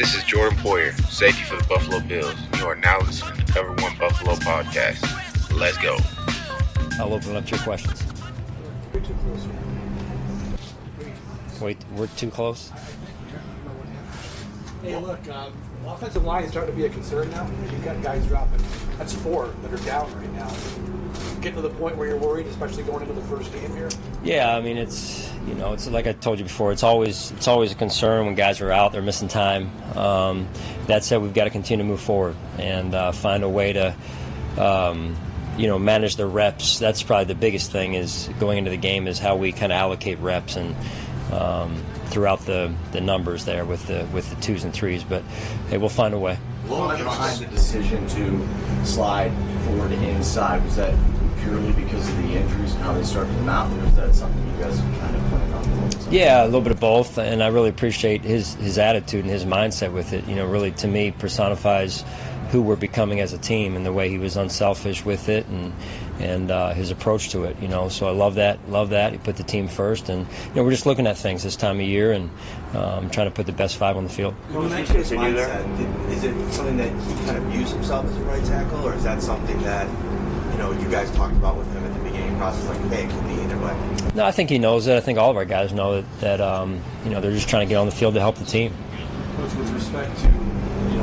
This is Jordan Poyer, safety for the Buffalo Bills. You are now listening to Cover One Buffalo Podcast. Let's go. I'll open up to your questions. We're too close. Wait, we're too close? Hey, look, offensive line is starting to be a concern now. You've got guys dropping. That's 4 that are down right now. Getting to the point where you're worried, especially going into the first game here? Yeah, I mean, it's like I told you before, it's always a concern when guys are out, they're missing time. That said, we've got to continue to move forward and find a way to, manage the reps. That's probably the biggest thing is going into the game is how we kind of allocate reps and throughout the numbers there with the 2s and 3s. But hey, we'll find a way. What went behind the decision to slide forward to inside? Was that purely because of the injuries and how they started them out, or is that something you guys kind of planned on? Yeah, a little bit of both, and I really appreciate his attitude and his mindset with it. Really, to me, personifies who we're becoming as a team and the way he was unselfish with it and his approach to it. So I love that. He put the team first, and we're just looking at things this time of year and trying to put the best 5 on the field. You mentioned his mindset. Is it something that he kind of views himself as a right tackle, or is that something that you guys talked about with him at the beginning process, like, hey, it could be either way? No, I think he knows it. I think all of our guys know that they're just trying to get on the field to help the team. Coach, with respect to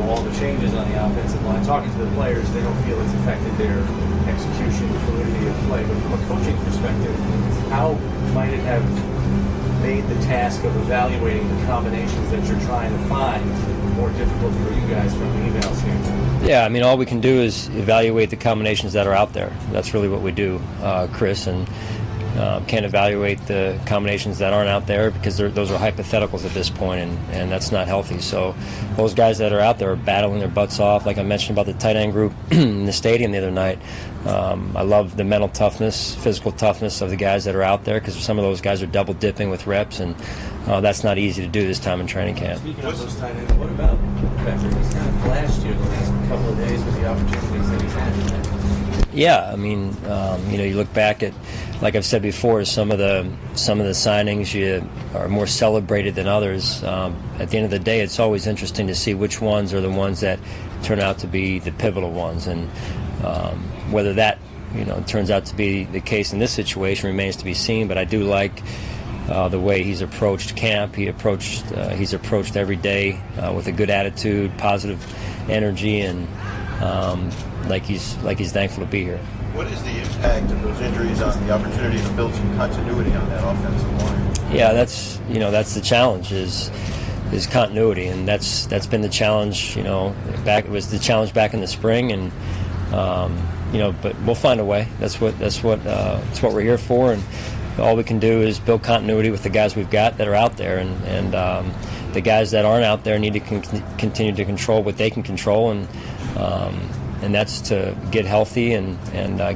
all the changes on the offensive line, talking to the players, they don't feel it's affected their execution, fluidity of play. But from a coaching perspective, how might it have made the task of evaluating the combinations that you're trying to find more difficult for you guys from an eval standpoint? Yeah, I mean, all we can do is evaluate the combinations that are out there. That's really what we do, Chris, and can't evaluate the combinations that aren't out there because those are hypotheticals at this point, and that's not healthy. So those guys that are out there are battling their butts off. Like I mentioned about the tight end group in the stadium the other night, I love the mental toughness, physical toughness of the guys that are out there because some of those guys are double dipping with reps, and that's not easy to do this time in training camp. Speaking of those tight ends, what about Patrick? He's kind of flashed you the last couple of days with the opportunities that he's had. Yeah, I mean, you look back at, like I've said before, some of the signings are more celebrated than others. At the end of the day, it's always interesting to see which ones are the ones that turn out to be the pivotal ones, and whether that turns out to be the case in this situation remains to be seen. But I do like the way he's approached camp. He's approached every day with a good attitude, positive energy, and like he's thankful to be here. What is the impact of those injuries on the opportunity to build some continuity on that offensive line? Yeah, that's the challenge is continuity, and that's been the challenge. It was the challenge back in the spring, and but we'll find a way. That's what we're here for, and all we can do is build continuity with the guys we've got that are out there, and the guys that aren't out there need to continue to control what they can control, and that's to get healthy and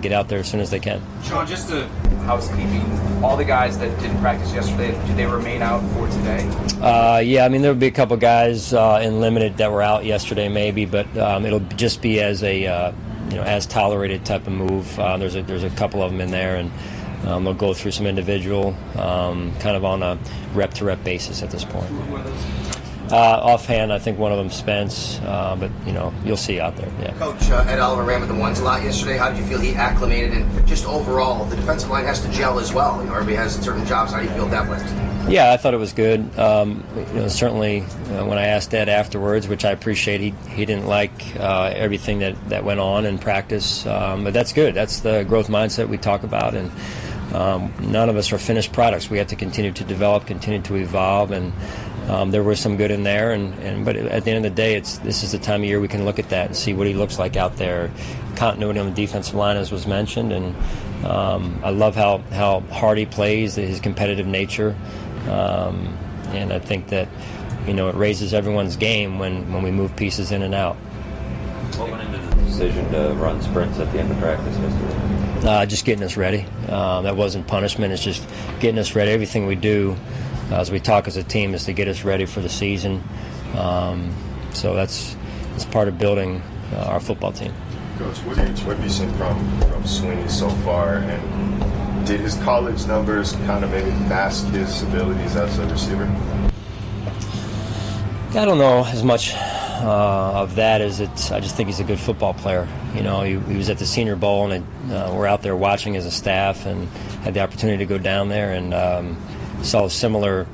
get out there as soon as they can. Sean, just to housekeeping, all the guys that didn't practice yesterday, do they remain out for today? Yeah, I mean, there'll be a couple guys in limited that were out yesterday maybe, but it'll just be as a as tolerated type of move. There's a couple of them in there, and they'll go through some individual kind of on a rep-to-rep basis at this point. Offhand, I think one of them Spence, but you'll see out there. Yeah. Coach, Ed Oliver ran with the ones a lot yesterday. How did you feel he acclimated? And just overall, the defensive line has to gel as well. Everybody has certain jobs. How do you feel that went? Yeah, I thought it was good. Certainly when I asked Ed afterwards, which I appreciate, he didn't like everything that went on in practice, but that's good. That's the growth mindset we talk about, and none of us are finished products. We have to continue to develop, continue to evolve, and there was some good in there, but at the end of the day, this is the time of year we can look at that and see what he looks like out there. Continuity on the defensive line, as was mentioned, and I love how hard he plays, his competitive nature, and I think that it raises everyone's game when we move pieces in and out. What went into the decision to run sprints at the end of practice yesterday? Just getting us ready. That wasn't punishment. It's just getting us ready. Everything we do as we talk as a team is to get us ready for the season. So that's part of building our football team. Coach, what have you seen from Sweeney so far, and did his college numbers kind of maybe mask his abilities as a receiver? I don't know as much of that as I just think he's a good football player. You know, he was at the Senior Bowl, and we're out there watching as a staff, and had the opportunity to go down there and saw a similar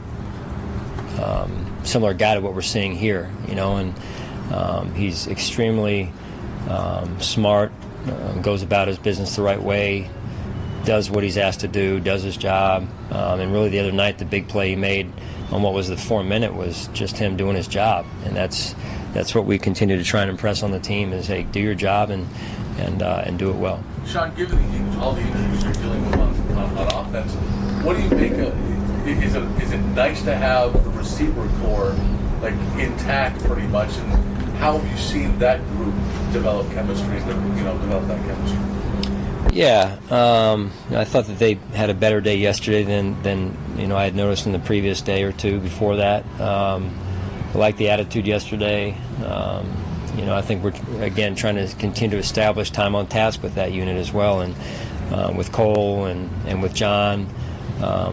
guy to what we're seeing here. You know, and he's extremely smart, goes about his business the right way, does what he's asked to do, does his job, and really the other night the big play he made on what was the 4-minute was just him doing his job, and that's what we continue to try and impress on the team is, hey, do your job and do it well. Sean, given all the injuries you're dealing with on offense, what do you make of? Is it nice to have the receiver core like intact pretty much, and how have you seen that group develop chemistry? Develop that chemistry. Yeah, I thought that they had a better day yesterday than I had noticed in the previous day or two before that. I like the attitude yesterday. I think we're again trying to continue to establish time on task with that unit as well, and with Cole and with John.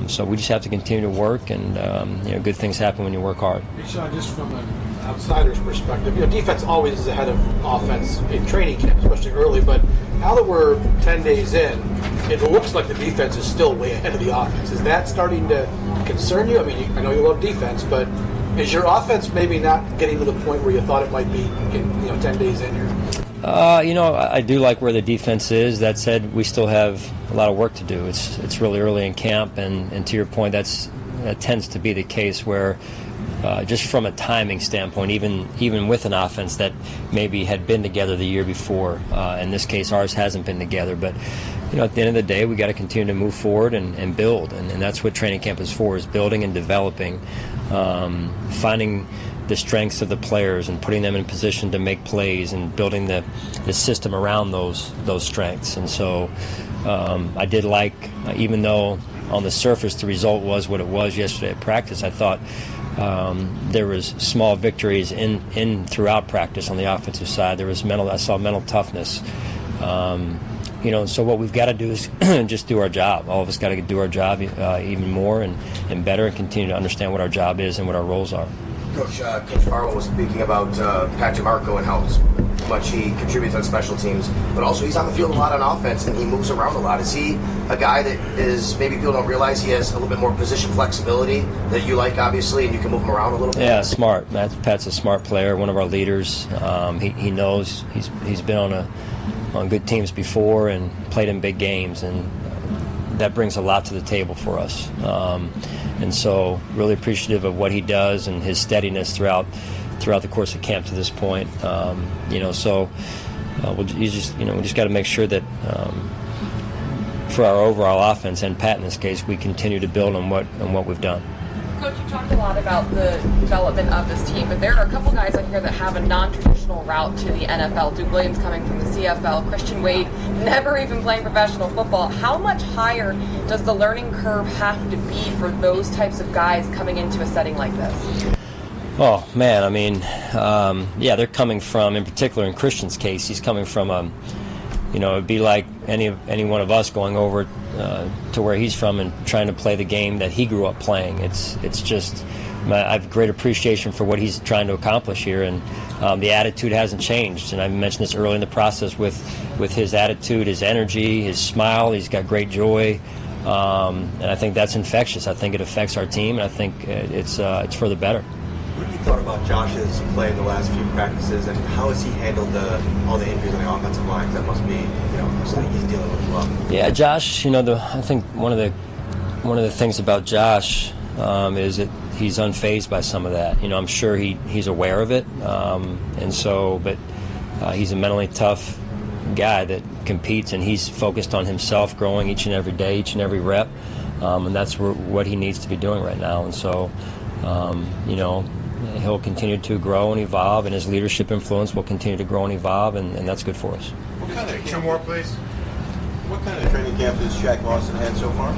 So we just have to continue to work, and good things happen when you work hard. Hey, Sean, just from an outsider's perspective, defense always is ahead of offense in training camp, especially early, but now that we're 10 days in, it looks like the defense is still way ahead of the offense. Is that starting to concern you? I mean, I know you love defense, but is your offense maybe not getting to the point where you thought it might be in 10 days in here? I do like where the defense is. That said, we still have a lot of work to do. It's really early in camp, and to your point, that tends to be the case where just from a timing standpoint, even with an offense that maybe had been together the year before, in this case ours hasn't been together, but at the end of the day we got to continue to move forward and build, and that's what training camp is for, is building and developing, finding the strengths of the players and putting them in a position to make plays and building the system around those strengths. And so I did like, even though on the surface the result was what it was yesterday at practice, I thought there was small victories in throughout practice on the offensive side. There was I saw mental toughness. So what we've got to do is just do our job. All of us got to do our job even more and better, and continue to understand what our job is and what our roles are. Coach Harwell was speaking about Pat DiMarco and how much he contributes on special teams, but also he's on the field a lot on offense, and he moves around a lot. Is he a guy that is, maybe people don't realize he has a little bit more position flexibility that you like, obviously, and you can move him around a little bit? Yeah, smart. Pat's a smart player, one of our leaders. He knows he's been on good teams before and played in big games, and that brings a lot to the table for us. And so really appreciative of what he does and his steadiness throughout the course of camp to this point. We just got to make sure that for our overall offense, and Pat in this case, we continue to build on what we've done. Coach, you talked a lot about the development of this team, but there are a couple guys on here that have a non-traditional route to the NFL. Duke Williams coming from the CFL, Christian Wade never even playing professional football. How much higher does the learning curve have to be for those types of guys coming into a setting like this? Oh, man, I mean, they're coming from, in particular in Christian's case, he's coming from it'd be like any one of us going over to where he's from and trying to play the game that he grew up playing. It's just, I have great appreciation for what he's trying to accomplish here, and the attitude hasn't changed. And I mentioned this early in the process with his attitude, his energy, his smile. He's got great joy, and I think that's infectious. I think it affects our team, and I think it's for the better. What have you thought about Josh's play in the last few practices, and how has he handled all the injuries on the offensive line? That must be, something he's dealing with as well. Yeah, Josh. I think one of the things about Josh is that he's unfazed by some of that. I'm sure he's aware of it, but he's a mentally tough guy that competes, and he's focused on himself, growing each and every day, each and every rep, and that's what he needs to be doing right now. And so, he'll continue to grow and evolve, and his leadership influence will continue to grow and evolve, and that's good for us. Two more, please. What kind of training camp has Shaq Lawson had so far?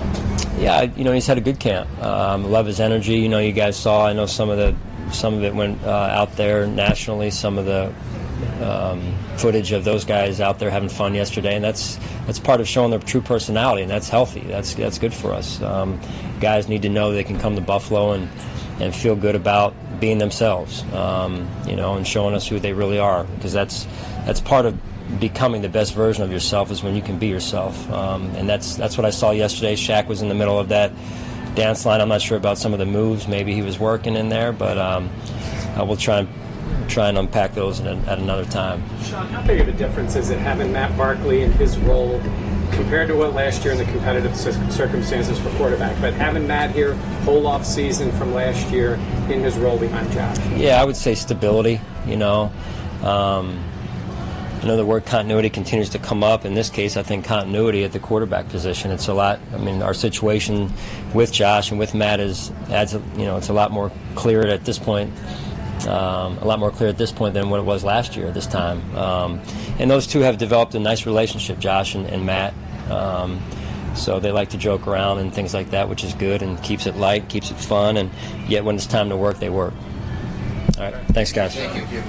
Yeah, he's had a good camp. Love his energy. You guys saw. I know some of it went out there nationally. Some of the footage of those guys out there having fun yesterday, and that's part of showing their true personality, and that's healthy. That's good for us. Guys need to know they can come to Buffalo and feel good about being themselves, and showing us who they really are, because that's part of becoming the best version of yourself, is when you can be yourself, and that's what I saw yesterday. Shaq was in the middle of that dance line. I'm not sure about some of the moves. Maybe he was working in there, but I will try and unpack those at another time. Sean, how big of a difference is it having Matt Barkley in his role compared to what last year in the competitive circumstances for quarterback, but having Matt here whole off season from last year in his role behind Josh? Yeah, I would say stability. The word continuity continues to come up. In this case, I think continuity at the quarterback position. It's a lot. I mean, our situation with Josh and with Matt it's a lot more clear at this point. A lot more clear at this point than what it was last year at this time. And those two have developed a nice relationship, Josh and Matt. So they like to joke around and things like that, which is good and keeps it light, keeps it fun, and yet when it's time to work, they work. All right, thanks, guys. Thank you.